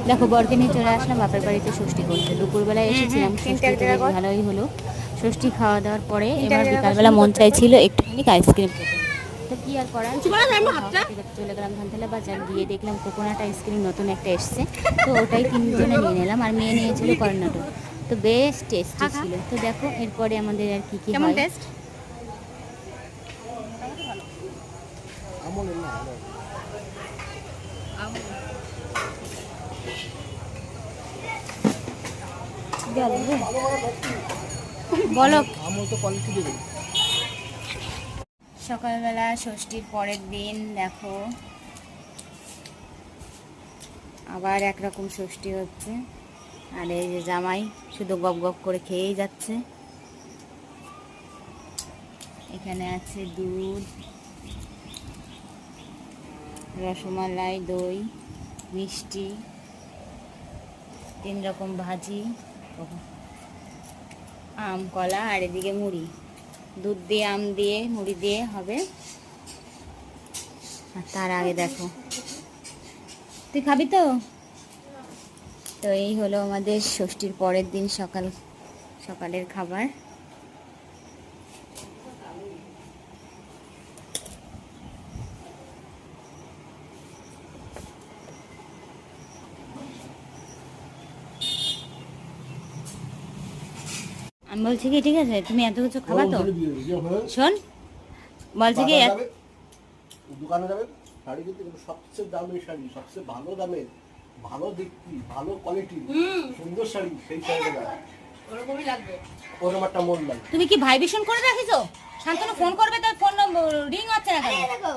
দেখো বরকে নিয়ে চলে আসলাম বাপের বাড়িতে ষষ্ঠী করতে। দুপুরবেলায় এসেছিলাম, ষষ্ঠীতে বেশ ভালোই হলো। ষষ্ঠী খাওয়া দাওয়ার পরে এবার বিকালবেলা মন চাইছিল একটুখানি আইসক্রিম খেতে। তো কি আর করার, চলে গেলাম ধানতলা বাজার, গিয়ে দেখলাম কোকোনাট আইসক্রিম নতুন একটা এসছে। তো ওটাই তিনজনে নিয়ে নিলাম, আর মেয়ে নিয়েছিল কর্নাটক। তো বেশ টেস্টি ছিল। তো দেখো এরপরে আমাদের আর কি কি হয়। বলো। সকালবেলা ষষ্ঠীর পরের দিন দেখো আবার একরকম ষষ্ঠী হচ্ছে। আর এই যে জামাই শুধু গপ গপ করে খেয়েই যাচ্ছে। এখানে আছে দুধ, রসমালাই, দই, মিষ্টি, 3 রকম ভাজি, আম, কলা, আর এদিকে মুড়ি। দুধ দিয়ে, আম দিয়ে, মুড়ি দিয়ে হবে। আর তার আগে দেখো, তুই খাবি তো? তো এই হলো আমাদের ষষ্ঠীর পরের দিন সকালের খাবার। আমি বলছি কি, ঠিক আছে তুমি এত কিছু খাবা তো? শোন, বলছি কি দোকানে যাবে শাড়ি কিনতে, কিন্তু সবচেয়ে দামি শাড়ি, সবচেয়ে ভালো দামের, ভালো দেখতে, ভালো কোয়ালিটি, সুন্দর শাড়ি, সেই শাড়িটা ওরকমই লাগবে, ওরকম একটা মন লাগবে। তুমি কি ভাইব্রেশন করে রাখিছো? শান্তনু ফোন করবে, তার ফোন রিং হচ্ছে না কেন?